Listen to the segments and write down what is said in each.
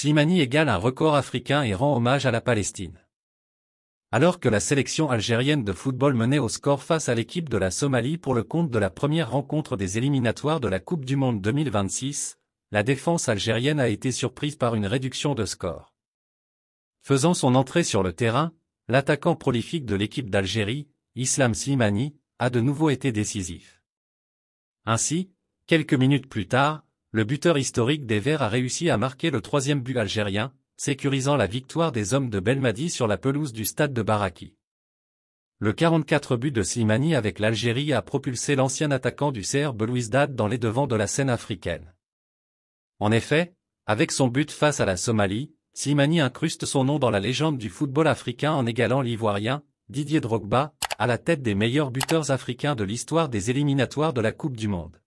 Slimani égale un record africain et rend hommage à la Palestine. Alors que la sélection algérienne de football menait au score face à l'équipe de la Somalie pour le compte de la première rencontre des éliminatoires de la Coupe du Monde 2026, la défense algérienne a été surprise par une réduction de score. Faisant son entrée sur le terrain, l'attaquant prolifique de l'équipe d'Algérie, Islam Slimani, a de nouveau été décisif. Ainsi, quelques minutes plus tard, le buteur historique des Verts a réussi à marquer le troisième but algérien, sécurisant la victoire des hommes de Belmadi sur la pelouse du stade de Baraki. Le 44 but de Slimani avec l'Algérie a propulsé l'ancien attaquant du CR Belouizdad dans les devants de la scène africaine. En effet, avec son but face à la Somalie, Slimani incruste son nom dans la légende du football africain en égalant l'Ivoirien, Didier Drogba, à la tête des meilleurs buteurs africains de l'histoire des éliminatoires de la Coupe du Monde.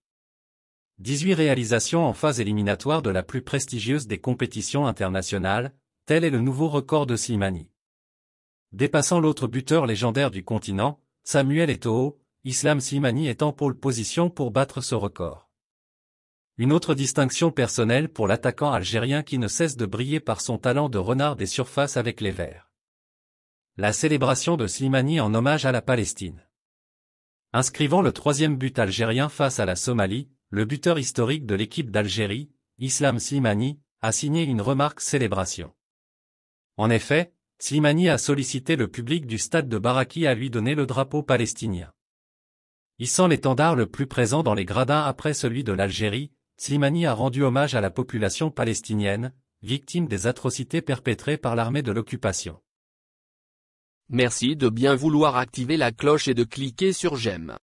18 réalisations en phase éliminatoire de la plus prestigieuse des compétitions internationales, tel est le nouveau record de Slimani. Dépassant l'autre buteur légendaire du continent, Samuel Eto'o, Islam Slimani est en pole position pour battre ce record. Une autre distinction personnelle pour l'attaquant algérien qui ne cesse de briller par son talent de renard des surfaces avec les Verts. La célébration de Slimani en hommage à la Palestine. Inscrivant le troisième but algérien face à la Somalie, le buteur historique de l'équipe d'Algérie, Islam Slimani, a signé une remarque célébration. En effet, Slimani a sollicité le public du stade de Baraki à lui donner le drapeau palestinien. Hissant l'étendard le plus présent dans les gradins après celui de l'Algérie, Slimani a rendu hommage à la population palestinienne, victime des atrocités perpétrées par l'armée de l'occupation. Merci de bien vouloir activer la cloche et de cliquer sur j'aime.